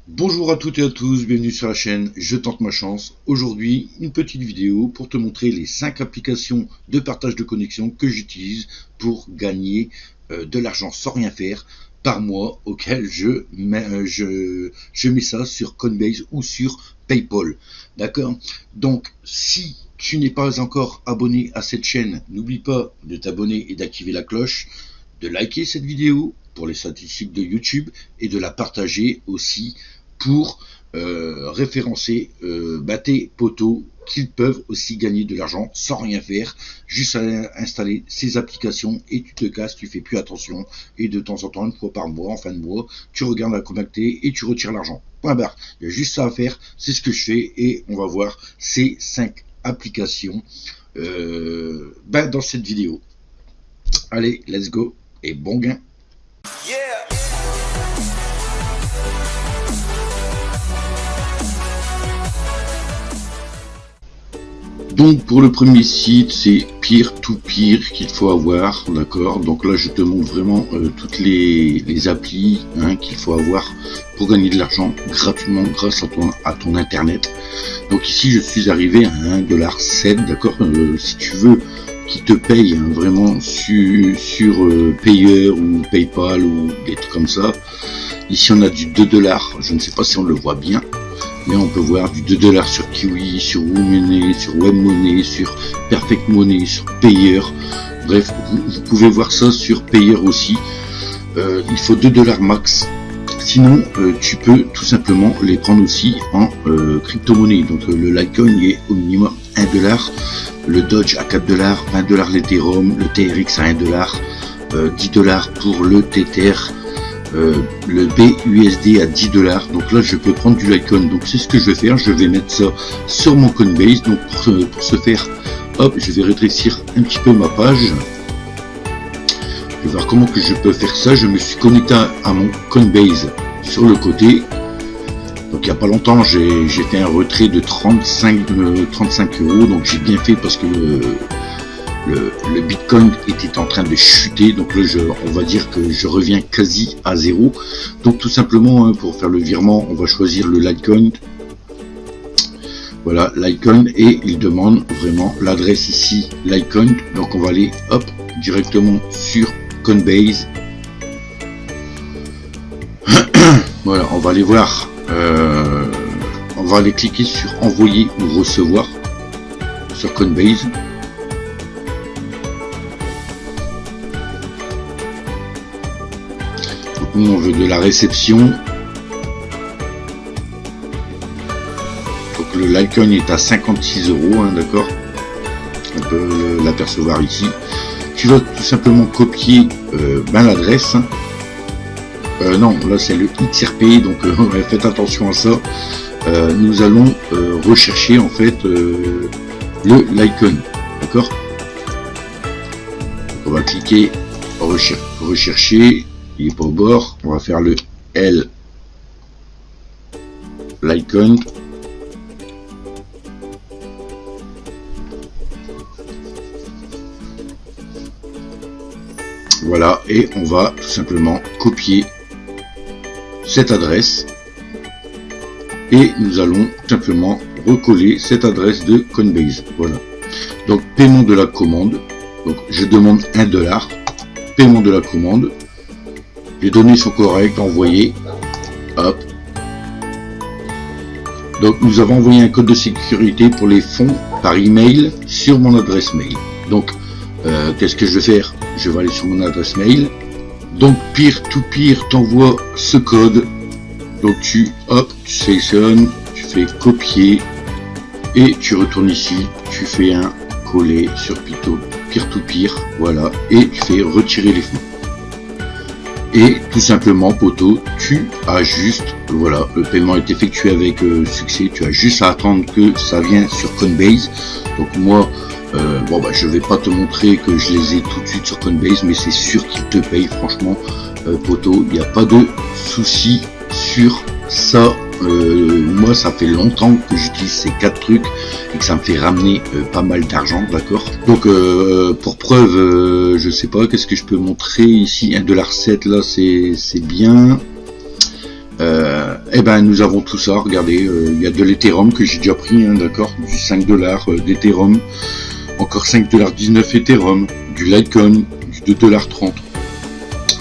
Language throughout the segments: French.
Bonjour à toutes et à tous, bienvenue sur la chaîne Je tente ma chance. Aujourd'hui, une petite vidéo pour te montrer les 5 applications de partage de connexion que j'utilise pour gagner de l'argent sans rien faire par mois, auquel je mets ça sur Coinbase ou sur PayPal. D'accord? Donc, si tu n'es pas encore abonné à cette chaîne, n'oublie pas de t'abonner et d'activer la cloche, de liker cette vidéo pour les statistiques de YouTube et de la partager aussi pour référencer tes potos qu'ils peuvent aussi gagner de l'argent sans rien faire, juste à installer ces applications et tu te casses, tu fais plus attention et de temps en temps, une fois par mois, en fin de mois, tu regardes la comptabilité et tu retires l'argent. Point barre. Il y a juste ça à faire, c'est ce que je fais et on va voir ces 5 applications dans cette vidéo. Allez, let's go et bon gain. Yeah. Donc pour le premier site, c'est peer-to-peer qu'il faut avoir, d'accord. Donc là je te montre vraiment toutes les applis qu'il faut avoir pour gagner de l'argent gratuitement grâce à ton internet. Donc ici je suis arrivé à 1,7$, d'accord. Si tu veux qui te paye vraiment sur Payer ou PayPal ou des trucs comme ça, ici on a du 2$, je ne sais pas si on le voit bien. Mais on peut voir du 2$ sur Kiwi, sur WooMoney, sur WebMoney, sur Perfect Money, sur Payer. Bref, vous pouvez voir ça sur Payer aussi. Il faut 2$ max. Sinon, tu peux tout simplement les prendre aussi en crypto-monnaie. Donc le Litecoin est au minimum 1$, le Doge à 4$, 20$ l'Ethereum, le TRX à 1$, 10$ pour le Tether. Le BUSD à 10$, donc là je peux prendre du Litecoin, donc c'est ce que je vais faire, je vais mettre ça sur mon Coinbase. Donc pour ce faire, hop, je vais rétrécir un petit peu ma page, je vais voir comment que je peux faire ça. Je me suis connecté à mon Coinbase sur le côté, donc il n'y a pas longtemps j'ai fait un retrait de 35 €, donc j'ai bien fait parce que le Bitcoin était en train de chuter, donc là on va dire que je reviens quasi à zéro. Donc tout simplement pour faire le virement, on va choisir le Litecoin. Voilà, Litecoin, et il demande vraiment l'adresse ici Litecoin. Donc on va aller hop directement sur Coinbase. Voilà, on va aller voir, on va aller cliquer sur envoyer ou recevoir sur Coinbase. On veut de la réception. Donc le Litecoin est à 56 €, d'accord. On peut l'apercevoir ici. Tu vas tout simplement copier l'adresse. Non, là c'est le XRP, donc faites attention à ça. Nous allons rechercher en fait le Litecoin, d'accord. On va cliquer rechercher. Il n'est pas au bord, on va faire le L Litecoin. Voilà, et on va tout simplement copier cette adresse et nous allons simplement recoller cette adresse de Coinbase. Voilà, donc paiement de la commande, donc je demande 1$, paiement de la commande. Les données sont correctes, envoyées, hop. Donc nous avons envoyé un code de sécurité pour les fonds par email sur mon adresse mail. Donc qu'est-ce que je vais faire? Je vais aller sur mon adresse mail. Donc peer-to-peer t'envoie ce code. Donc tu sélectionnes, tu fais copier et tu retournes ici, tu fais un coller sur peer-to-peer, voilà, et tu fais retirer les fonds. Et tout simplement, poto, tu ajustes, voilà, le paiement est effectué avec succès, tu as juste à attendre que ça vienne sur Coinbase. Donc moi, je vais pas te montrer que je les ai tout de suite sur Coinbase, mais c'est sûr qu'ils te payent, franchement, poto, il n'y a pas de souci sur ça. Moi ça fait longtemps que j'utilise ces 4 trucs et que ça me fait ramener pas mal d'argent, d'accord. Donc pour preuve, je sais pas, qu'est-ce que je peux montrer ici, $1,07 là, c'est bien. Eh ben, nous avons tout ça. Regardez, il y a de l'Ethereum que j'ai déjà pris, hein, d'accord, du 5 $ d'Ethereum, encore 5,19 $ Ethereum, du Litecoin, du 2,30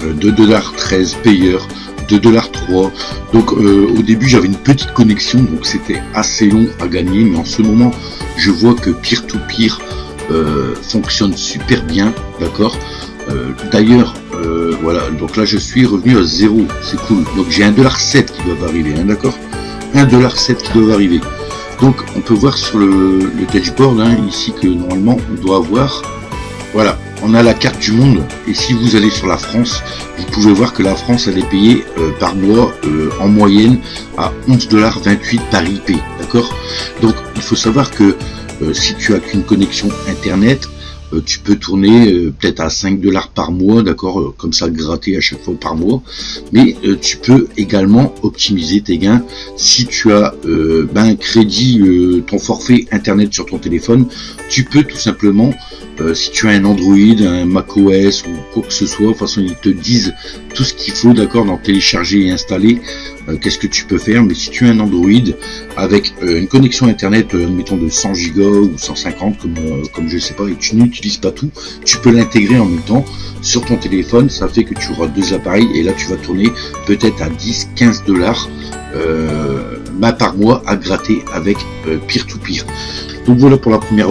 $, 2,13 $ payeur, 2,3 $. Donc au début j'avais une petite connexion, donc c'était assez long à gagner, mais en ce moment je vois que peer-to-peer fonctionne super bien, d'accord. D'ailleurs voilà, donc là je suis revenu à 0, c'est cool. Donc j'ai 1,7 $ qui doivent arriver, hein, d'accord, 1,7 $ qui doivent arriver. Donc on peut voir sur le dashboard, hein, ici, que normalement on doit avoir, voilà, on a la carte du monde, et si vous allez sur la France, vous pouvez voir que la France elle est payée par mois en moyenne à 11,28 $ par IP, d'accord. Donc il faut savoir que si tu as qu'une connexion internet, tu peux tourner peut-être à 5 $ par mois, d'accord, comme ça, gratter à chaque fois par mois. Mais tu peux également optimiser tes gains si tu as un crédit, ton forfait internet sur ton téléphone. Tu peux tout simplement, si tu as un Android, un macOS ou quoi que ce soit, de toute façon ils te disent tout ce qu'il faut, d'accord, dans télécharger et installer. Qu'est-ce que tu peux faire, mais si tu as un Android avec une connexion internet, admettons de 100 Go ou 150, comme je sais pas, et tu n'utilises pas tout, tu peux l'intégrer en même temps sur ton téléphone. Ça fait que tu auras deux appareils, et là tu vas tourner peut-être à 10-15 $ par mois à gratter avec peer-to-peer. Donc voilà pour la première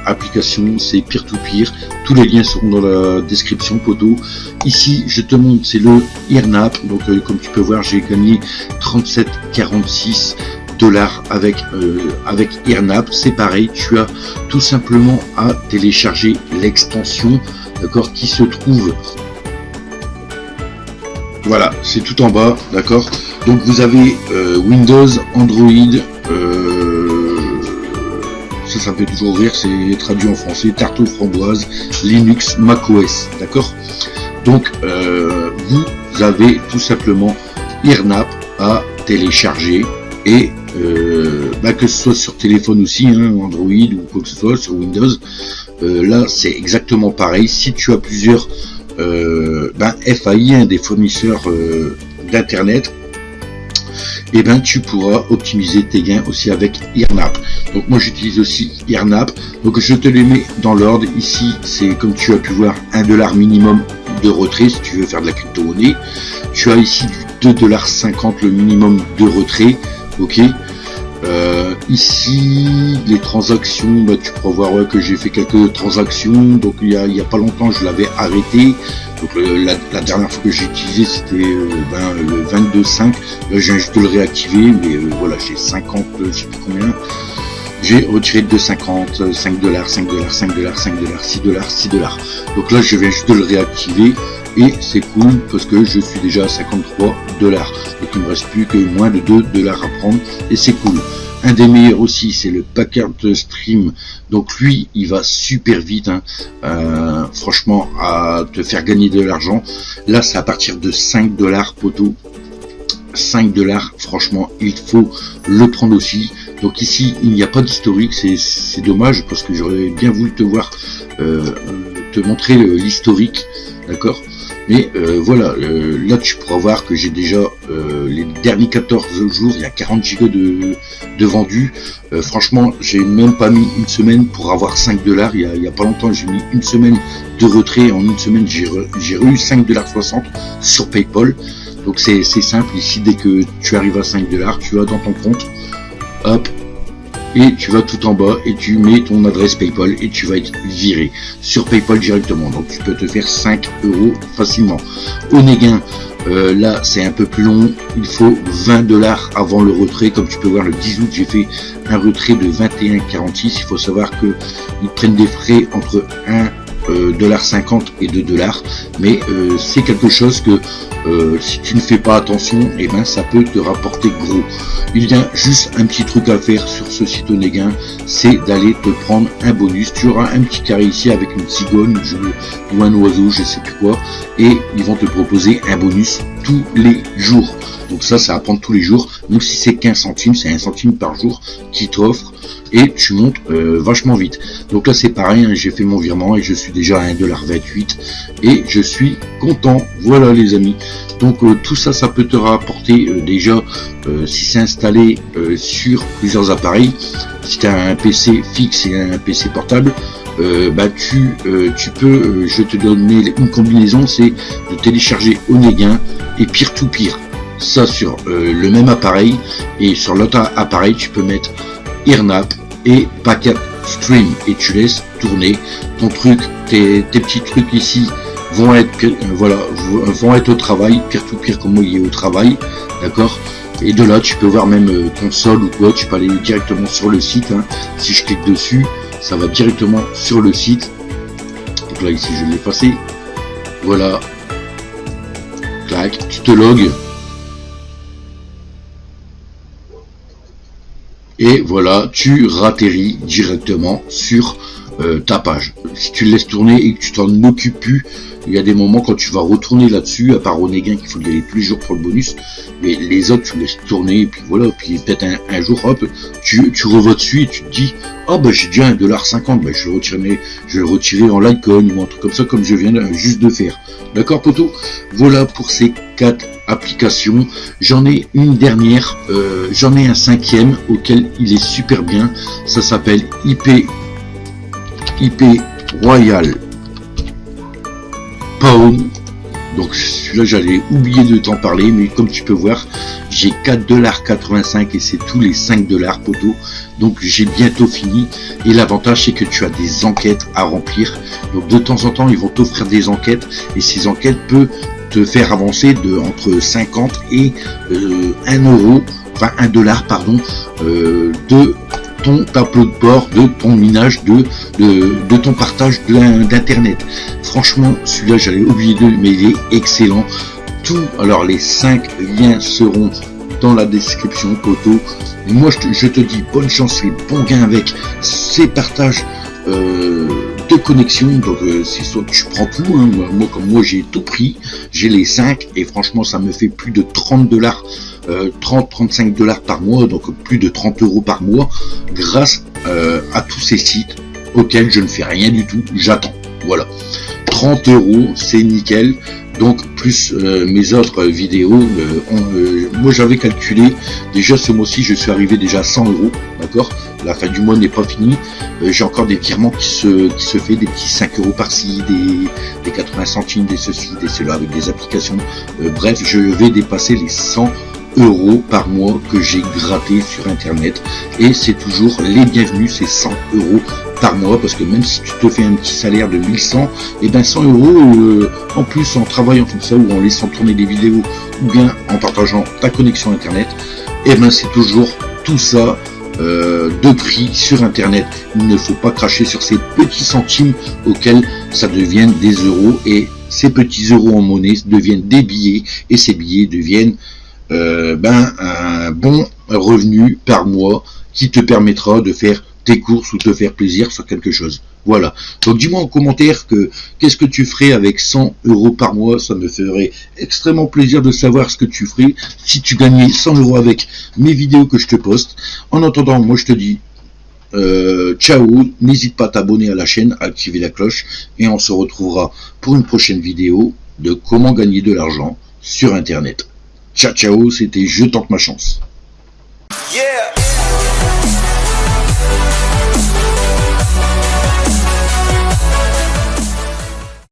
application, c'est peer-to-peer. Tous les liens seront dans la description, poteau. Ici, je te montre, c'est le Earnap. Donc comme tu peux voir, j'ai gagné 37,46 $ avec Earnap. C'est pareil, tu as tout simplement à télécharger l'extension, d'accord, qui se trouve. Voilà, c'est tout en bas, d'accord. Donc vous avez Windows, Android, ça me fait toujours rire, c'est traduit en français, tarte aux framboises, Linux, macOS, d'accord. Donc vous avez tout simplement Earnap à télécharger, et que ce soit sur téléphone aussi, hein, Android ou quoi que ce soit, sur Windows, là c'est exactement pareil. Si tu as plusieurs FAI, hein, des fournisseurs d'internet, et tu pourras optimiser tes gains aussi avec Earnap. Donc moi j'utilise aussi Earnap. Donc je te les mets dans l'ordre. Ici c'est, comme tu as pu voir, 1 $ minimum de retrait si tu veux faire de la crypto-monnaie. Tu as ici du 2,50 $ le minimum de retrait. Ok. Ici les transactions, tu pourras voir que j'ai fait quelques transactions. Donc il y a pas longtemps je l'avais arrêté. Donc la dernière fois que j'ai utilisé c'était le 22,5. Là je viens juste de le réactiver, mais voilà, j'ai 50, je sais plus combien. J'ai retiré 2,50, 5 $, 5 $, 5 $, 5 $, 6 $, 6 $. Donc là je viens juste de le réactiver, et c'est cool parce que je suis déjà à 53 $. Donc il me reste plus que moins de 2 $ à prendre, et c'est cool. Un des meilleurs aussi, c'est le Packard Stream. Donc lui, il va super vite, hein. Franchement, à te faire gagner de l'argent. Là, c'est à partir de 5 $, poteau. 5 $, franchement, il faut le prendre aussi. Donc ici, il n'y a pas d'historique, c'est dommage, parce que j'aurais bien voulu te montrer l'historique, d'accord. Mais voilà, là tu pourras voir que j'ai déjà les derniers 14 jours, il y a 40 Go de vendus. Franchement, j'ai même pas mis une semaine pour avoir 5 $. Il y a pas longtemps, j'ai mis une semaine de retrait. En une semaine, j'ai eu 5,60 $ sur PayPal. Donc c'est simple. Ici, dès que tu arrives à 5 $, tu vas dans ton compte, hop, et tu vas tout en bas et tu mets ton adresse PayPal, et tu vas être viré sur PayPal directement. Donc tu peux te faire 5 € facilement. Onégain, là c'est un peu plus long, il faut 20 $ avant le retrait. Comme tu peux voir, le 10 août j'ai fait un retrait de 21,46 $. Il faut savoir que ils prennent des frais entre 1,50 $ et 2 $, mais c'est quelque chose que si tu ne fais pas attention, ça peut te rapporter gros. Il y a juste un petit truc à faire sur ce site Onégain, c'est d'aller te prendre un bonus. Tu auras un petit carré ici avec une cigogne ou un oiseau, je sais plus quoi, et ils vont te proposer un bonus tous les jours. Donc ça à prendre tous les jours. Donc si c'est 15 centimes, c'est 1 centime par jour qui t'offre, et tu montes vachement vite. Donc là c'est pareil, hein, j'ai fait mon virement et je suis déjà à 1,28 $ et je suis content. Voilà les amis. Donc tout ça, ça peut te rapporter déjà, si c'est installé sur plusieurs appareils, si tu as un PC fixe et un PC portable, tu peux, je te donne une combinaison, c'est de télécharger Onegin et Peer-to-Peer. Ça sur le même appareil, et sur l'autre appareil tu peux mettre Earnap et Packet Stream, et tu laisses tourner ton truc, tes petits trucs ici vont être vont être au travail, Peer-to-Peer comme moi il est au travail, d'accord. Et de là tu peux voir même ton sol ou quoi, tu peux aller directement sur le site, hein. Si je clique dessus, ça va directement sur le site. Donc là ici je l'ai effacé, voilà, clac, tu te logs. Et voilà, tu ratterris directement sur ta page. Si tu le laisses tourner et que tu t'en occupes plus, il y a des moments quand tu vas retourner là-dessus, à part Onegin qu'il faut y aller tous les jours pour le bonus, mais les autres tu laisses tourner, et puis voilà, puis peut-être un jour, hop, tu revois dessus et tu te dis, ah bah j'ai déjà 1,50 $, je vais le retirer en Litecoin ou un truc comme ça, comme je viens juste de faire. D'accord poto? Voilà pour ces 4 applications. J'en ai une dernière, j'en ai un 5e auquel il est super bien, ça s'appelle IP Royal Pound. Donc celui-là j'allais oublier de t'en parler, mais comme tu peux voir, j'ai 4,85 $ et c'est tous les 5 $ poto. Donc j'ai bientôt fini, et l'avantage c'est que tu as des enquêtes à remplir. Donc de temps en temps ils vont t'offrir des enquêtes, et ces enquêtes peuvent te faire avancer de entre 50 et 1 $, pardon, de ton tableau de bord, de ton minage, de ton partage d'internet. Franchement celui-là j'allais oublier mais il est excellent. Alors les 5 liens seront dans la description poto. Et moi je te dis bonne chance et bon gain avec ces partages de connexion. Donc c'est soit tu prends tout, hein. Moi j'ai tout pris, j'ai les 5, et franchement ça me fait plus de 30 $, 30-35 $ par mois, donc plus de 30 € par mois, grâce à tous ces sites auxquels je ne fais rien du tout, j'attends. Voilà, 30 €, c'est nickel. Donc plus mes autres vidéos, moi j'avais calculé, déjà ce mois-ci je suis arrivé déjà à 100 €, d'accord. La fin du mois n'est pas finie, j'ai encore des virements qui se fait, des petits 5 € par-ci, des 80 centimes, des ceci, des cela, avec des applications, bref je vais dépasser les 100 € par mois que j'ai gratté sur internet, et c'est toujours les bienvenus, ces 100 € par mois, parce que même si tu te fais un petit salaire de 1100, et ben 100 € en plus, en travaillant comme ça, ou en laissant tourner des vidéos, ou bien en partageant ta connexion internet, et ben c'est toujours tout ça de prix sur internet. Il ne faut pas cracher sur ces petits centimes auxquels ça devient des euros, et ces petits euros en monnaie deviennent des billets, et ces billets deviennent un bon revenu par mois qui te permettra de faire tes courses ou te faire plaisir sur quelque chose. Voilà, donc dis-moi en commentaire qu'est-ce que tu ferais avec 100 € par mois. Ça me ferait extrêmement plaisir de savoir ce que tu ferais si tu gagnais 100 € avec mes vidéos que je te poste. En attendant, moi je te dis ciao, n'hésite pas à t'abonner à la chaîne, à activer la cloche, et on se retrouvera pour une prochaine vidéo de comment gagner de l'argent sur internet. Ciao ciao, c'était Je tente ma chance. Yeah.